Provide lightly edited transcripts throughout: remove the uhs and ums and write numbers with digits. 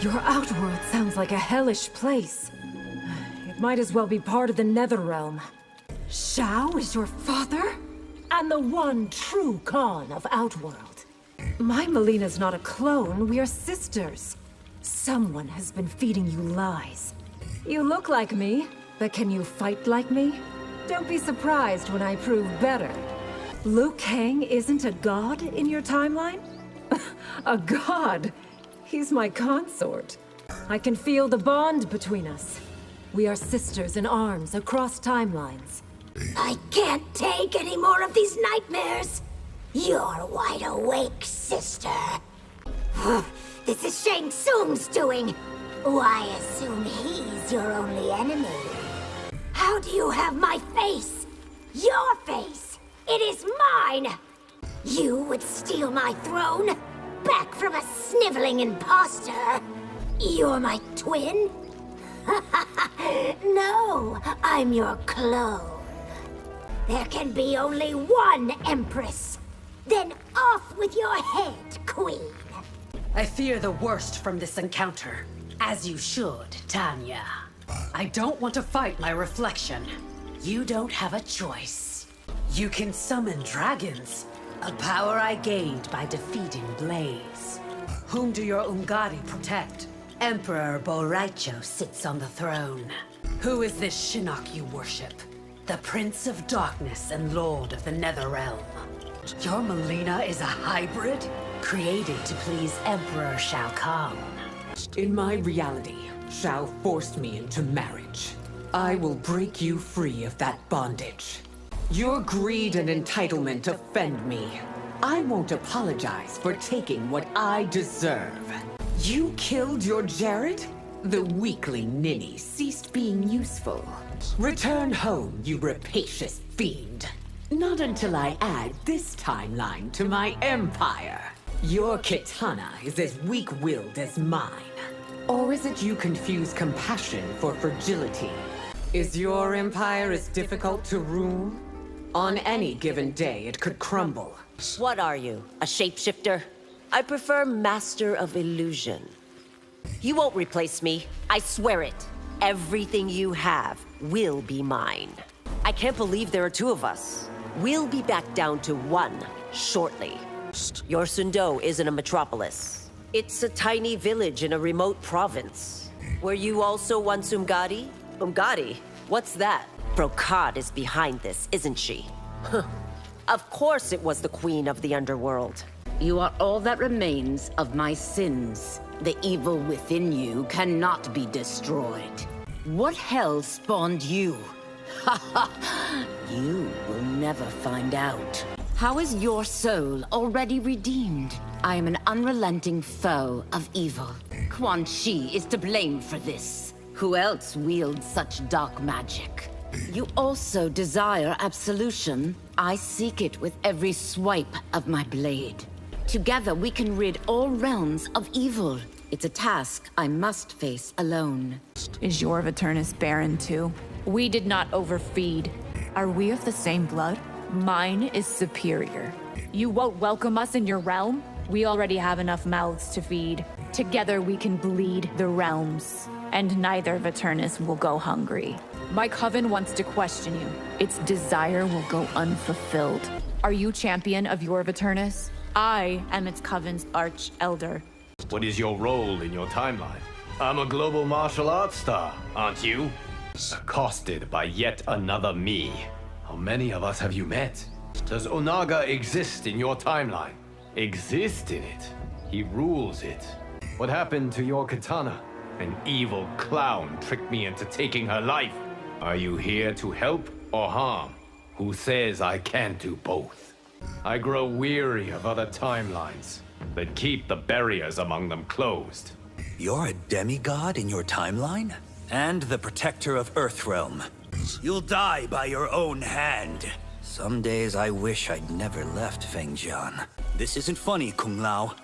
Your Outworld sounds like a hellish place. It might as well be part of the Netherrealm. Shao is your father? And the one true Khan of Outworld. My Melina's not a clone, we are sisters. Someone has been feeding you lies. You look like me, but can you fight like me? Don't be surprised when I prove better. Liu Kang isn't a god in your timeline? A god? He's my consort. I can feel the bond between us. We are sisters in arms across timelines. I can't take any more of these nightmares. You're wide awake, sister. This is Shang Tsung's doing. Why assume he's your only enemy? How do you have my face? Your face! It is mine! You would steal my throne? Back from a sniveling imposter? You're my twin? No, I'm your clone. There can be only one Empress. Then off with your head, Queen. I fear the worst from this encounter. As you should, Tanya. I don't want to fight my reflection. You don't have a choice. You can summon dragons, a power I gained by defeating Blaze. Whom do your Umgadi protect? Emperor Boraicho sits on the throne. Who is this Shinnok you worship? The Prince of Darkness and Lord of the Netherrealm. Your Melina is a hybrid? Created to please Emperor Shao Kahn. In my reality, Shao forced me into marriage. I will break you free of that bondage. Your greed and entitlement offend me. I won't apologize for taking what I deserve. You killed your Jared? The weakling ninny ceased being useful. Return home, you rapacious fiend. Not until I add this timeline to my empire. Your katana is as weak-willed as mine. Or is it you confuse compassion for fragility? Is your empire as difficult to rule? On any given day, it could crumble. What are you, a shapeshifter? I prefer Master of Illusion. You won't replace me, I swear it. Everything you have will be mine. I can't believe there are two of us. We'll be back down to one shortly. Your Sundo isn't a metropolis. It's a tiny village in a remote province. Were you also once Umgadi? Umgadi? What's that? Brocade is behind this, isn't she? Of course it was the Queen of the Underworld. You are all that remains of my sins. The evil within you cannot be destroyed. What hell spawned you? Ha ha! You will never find out. How is your soul already redeemed? I am an unrelenting foe of evil. Quan Chi is to blame for this. Who else wields such dark magic? You also desire absolution. I seek it with every swipe of my blade. Together we can rid all realms of evil. It's a task I must face alone. Is your Viternus barren too? We did not overfeed. Are we of the same blood? Mine is superior. You won't welcome us in your realm? We already have enough mouths to feed. Together we can bleed the realms. And neither Viternus will go hungry. My coven wants to question you. Its desire will go unfulfilled. Are you champion of your Viternus? I am its coven's arch-elder. What is your role in your timeline? I'm a global martial arts star, aren't you? Accosted by yet another me. How many of us have you met? Does Onaga exist in your timeline? Exist in it? He rules it. What happened to your katana? An evil clown tricked me into taking her life. Are you here to help or harm? Who says I can't do both? I grow weary of other timelines that keep the barriers among them closed. You're a demigod in your timeline? And the protector of Earthrealm. You'll die by your own hand. Some days I wish I'd never left Fengjian. This isn't funny, Kung Lao.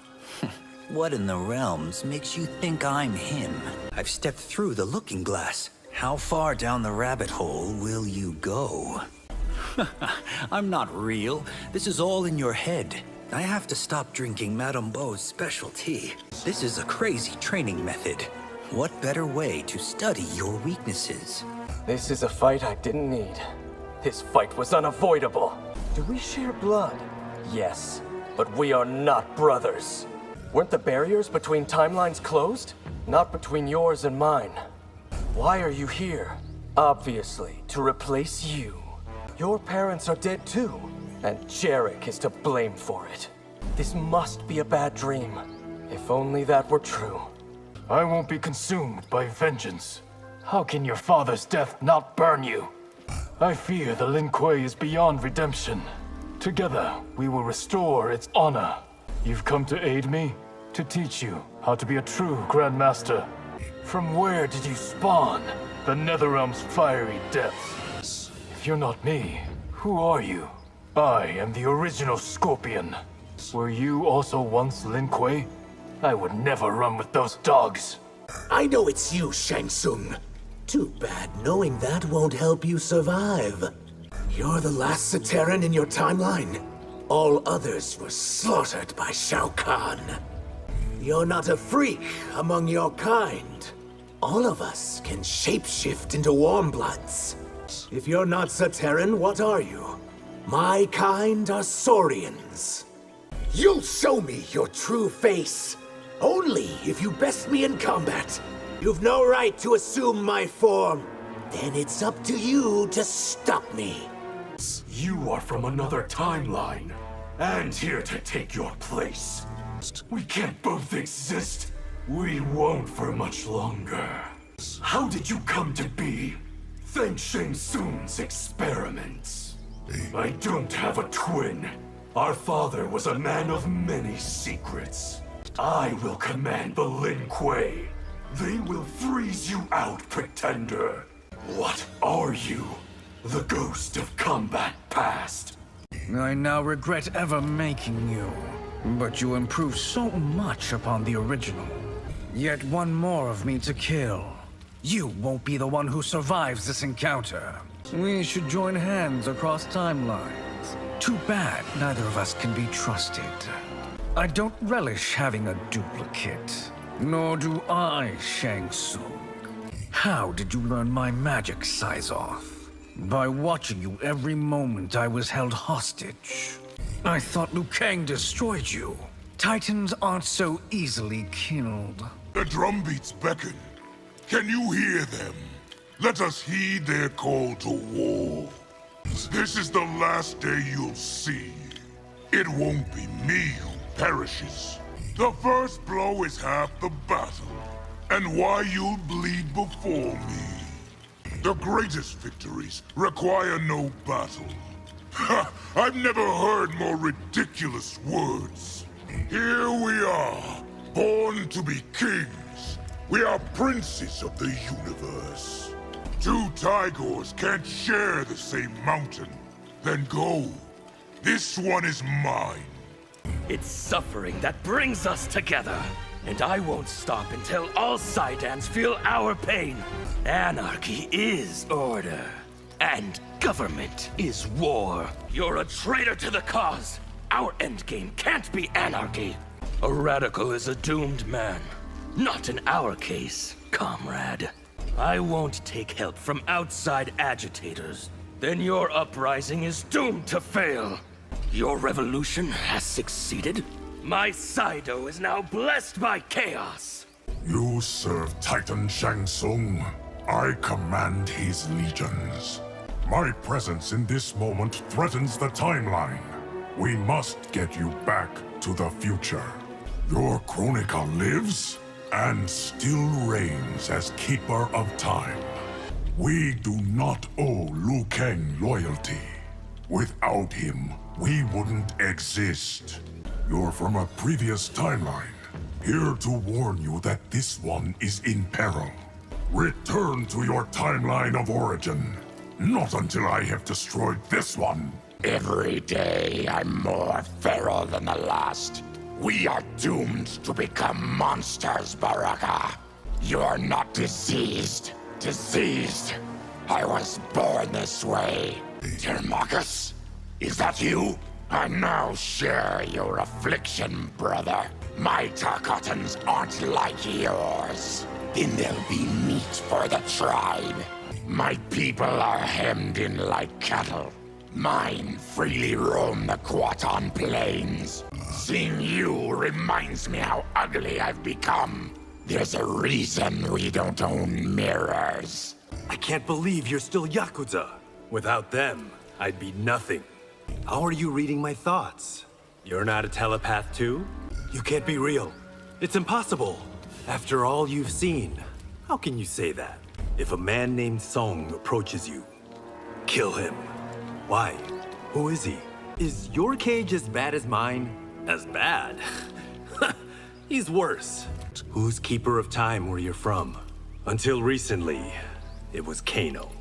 What in the realms makes you think I'm him? I've stepped through the looking glass. How far down the rabbit hole will you go? I'm not real. This is all in your head. I have to stop drinking Madame Beau's special tea. This is a crazy training method. What better way to study your weaknesses? This is a fight I didn't need. This fight was unavoidable. Do we share blood? Yes, but we are not brothers. Weren't the barriers between timelines closed? Not between yours and mine. Why are you here? Obviously, to replace you. Your parents are dead too, and Jarek is to blame for it. This must be a bad dream. If only that were true. I won't be consumed by vengeance. How can your father's death not burn you? I fear the Lin Kuei is beyond redemption. Together, we will restore its honor. You've come to aid me, to teach you how to be a true Grandmaster. From where did you spawn? The Netherrealm's fiery depths. If you're not me, who are you? I am the original Scorpion. Were you also once Lin Kuei? I would never run with those dogs. I know it's you, Shang Tsung. Too bad knowing that won't help you survive. You're the last Sateran in your timeline. All others were slaughtered by Shao Kahn. You're not a freak among your kind. All of us can shapeshift into warmbloods. If you're not Sateran, what are you? My kind are Saurians. You'll show me your true face. Only if you best me in combat. You've no right to assume my form. Then it's up to you to stop me. You are from another timeline, and here to take your place. We can't both exist. We won't for much longer. How did you come to be? Thanks Shang Tsung's experiments. I don't have a twin. Our father was a man of many secrets. I will command the Lin Kuei. They will freeze you out, pretender. What are you? The ghost of combat past. I now regret ever making you, but you improved so much upon the original. Yet one more of me to kill. You won't be the one who survives this encounter. We should join hands across timelines. Too bad neither of us can be trusted. I don't relish having a duplicate. Nor do I, Shang Tsung. How did you learn my magic size off? By watching you every moment I was held hostage. I thought Liu Kang destroyed you. Titans aren't so easily killed. The drumbeats beckon. Can you hear them? Let us heed their call to war. This is the last day you'll see. It won't be me who perishes. The first blow is half the battle, and why you'll bleed before me. The greatest victories require no battle. Ha! I've never heard more ridiculous words. Here we are, born to be kings. We are princes of the universe. Two Tigors can't share the same mountain. Then go. This one is mine. It's suffering that brings us together. And I won't stop until all Saiyans feel our pain. Anarchy is order. And government is war. You're a traitor to the cause. Our endgame can't be anarchy. A radical is a doomed man. Not in our case, comrade. I won't take help from outside agitators. Then your uprising is doomed to fail. Your revolution has succeeded. My Saido is now blessed by chaos. You serve Titan Shang Tsung. I command his legions. My presence in this moment threatens the timeline. We must get you back to the future. Your Chronica lives and still reigns as Keeper of Time. We do not owe Liu Kang loyalty. Without him, we wouldn't exist. You're from a previous timeline. Here to warn you that this one is in peril. Return to your timeline of origin. Not until I have destroyed this one. Every day I'm more feral than the last. We are doomed to become monsters, Baraka. You're not diseased. Diseased. I was born this way. Dear Marcus, is that you? I now share your affliction, brother. My Tarkatans aren't like yours. Then there'll be meat for the tribe. My people are hemmed in like cattle. Mine freely roam the Quatan plains. Seeing you reminds me how ugly I've become. There's a reason we don't own mirrors. I can't believe you're still Yakuza. Without them, I'd be nothing. How are you reading my thoughts? You're not a telepath too? You can't be real. It's impossible. After all you've seen, how can you say that? If a man named Song approaches you, kill him. Why? Who is he? Is your cage as bad as mine? As bad? He's worse. Whose Keeper of Time were you from? Until recently, it was Kano.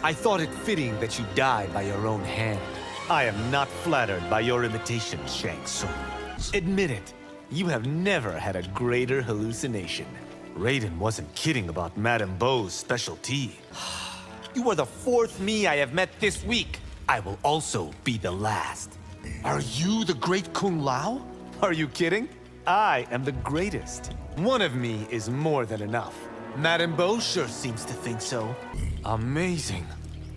I thought it fitting that you died by your own hand. I am not flattered by your imitation, Shang Tsung. Admit it, you have never had a greater hallucination. Raiden wasn't kidding about Madame Bo's specialty. You are the fourth me I have met this week. I will also be the last. Are you the great Kung Lao? Are you kidding? I am the greatest. One of me is more than enough. Madame Bo sure seems to think so. Amazing.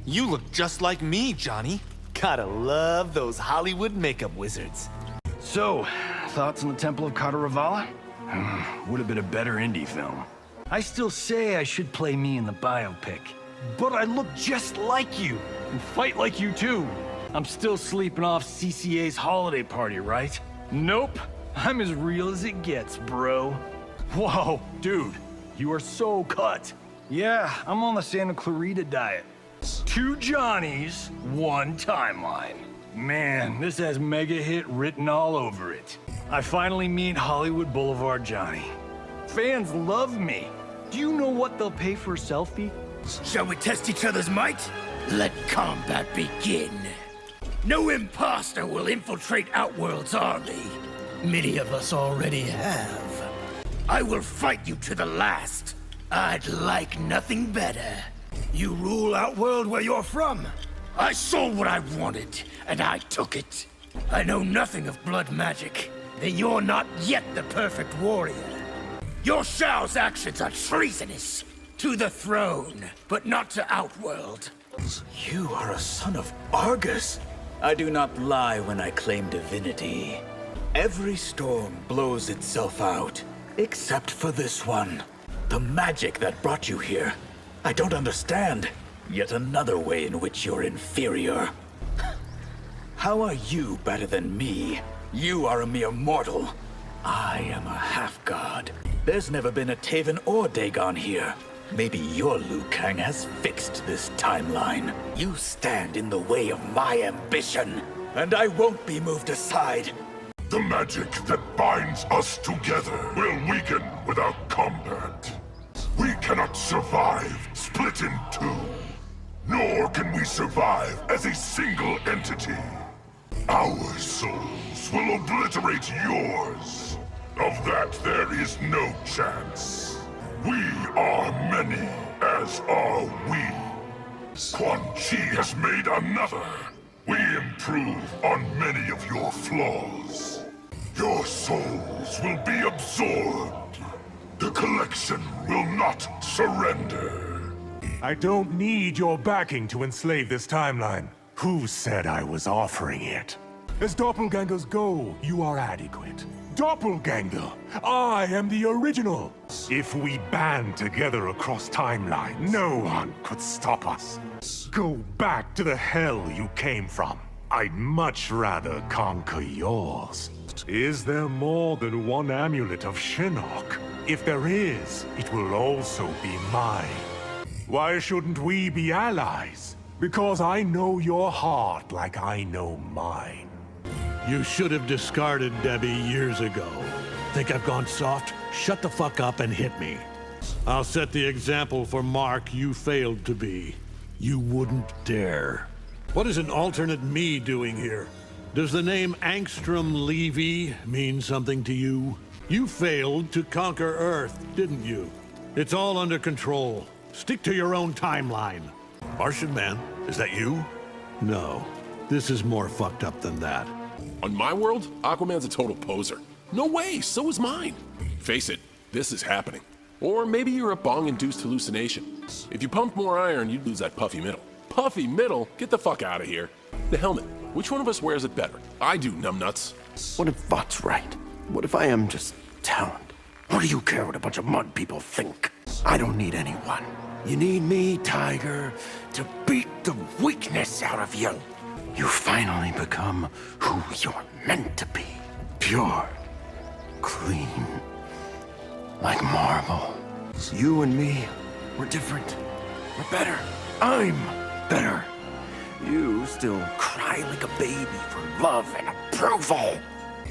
You look just like me, Johnny. Gotta love those Hollywood makeup wizards. So, thoughts on the Temple of Katarovala? Would have been a better indie film. I still say I should play me in the biopic. But I look just like you, and fight like you too. I'm still sleeping off CCA's holiday party, right? Nope. I'm as real as it gets, bro. Whoa, dude, you are so cut. Yeah, I'm on the Santa Clarita diet. 2 Johnnies, 1 timeline. Man, this has mega hit written all over it. I finally meet Hollywood Boulevard Johnny. Fans love me. Do you know what they'll pay for a selfie? Shall we test each other's might? Let combat begin. No imposter will infiltrate Outworld's army. Many of us already have. I will fight you to the last. I'd like nothing better. You rule Outworld where you're from. I saw what I wanted, and I took it. I know nothing of blood magic. Then you're not yet the perfect warrior. Your Shao's actions are treasonous. To the throne, but not to Outworld. You are a son of Argus. I do not lie when I claim divinity. Every storm blows itself out, except for this one. The magic that brought you here. I don't understand. Yet another way in which you're inferior. How are you better than me? You are a mere mortal. I am a half-god. There's never been a Taven or Dagon here. Maybe your Liu Kang has fixed this timeline. You stand in the way of my ambition, and I won't be moved aside. The magic that binds us together will weaken without combat. We cannot survive split in 2. Nor can we survive as a single entity. Our souls will obliterate yours. Of that, there is no chance. We are many, as are we. Quan Chi has made another. We improve on many of your flaws. Your souls will be absorbed. The collection will not surrender. I don't need your backing to enslave this timeline. Who said I was offering it? As doppelgangers go, you are adequate. Doppelganger, I am the original. If we band together across timelines, no one could stop us. Go back to the hell you came from. I'd much rather conquer yours. Is there more than one amulet of Shinnok? If there is, it will also be mine. Why shouldn't we be allies? Because I know your heart like I know mine. You should have discarded Debbie years ago. Think I've gone soft? Shut the fuck up and hit me. I'll set the example for Mark you failed to be. You wouldn't dare. What is an alternate me doing here? Does the name Angstrom Levy mean something to you? You failed to conquer Earth, didn't you? It's all under control. Stick to your own timeline. Martian Man, is that you? No, this is more fucked up than that. On my world, Aquaman's a total poser. No way, so is mine. Face it, this is happening. Or maybe you're a bong-induced hallucination. If you pumped more iron, you'd lose that puffy middle. Puffy middle? Get the fuck out of here. The helmet. Which one of us wears it better? I do, numbnuts. What if Vought's right? What if I am just talent? What do you care what a bunch of mud people think? I don't need anyone. You need me, Tiger, to beat the weakness out of you. You finally become who you're meant to be. Pure, clean, like marble. You and me, we're different. We're better. I'm better. You still cry like a baby for love and approval.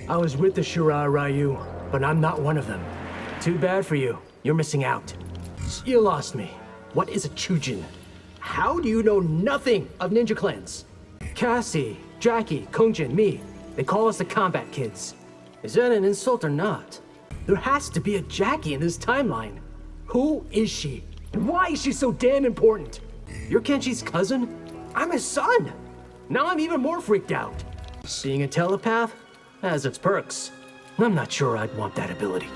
I was with the Shirai Ryu, but I'm not one of them. Too bad for you. You're missing out. You lost me. What is a Chujin? How do you know nothing of ninja clans? Cassie, Jackie, Kongjin, me. They call us the Combat Kids. Is that an insult or not? There has to be a Jackie in this timeline. Who is she? And why is she so damn important? You're Kenshi's cousin? I'm his son! Now I'm even more freaked out. Being a telepath has its perks. I'm not sure I'd want that ability.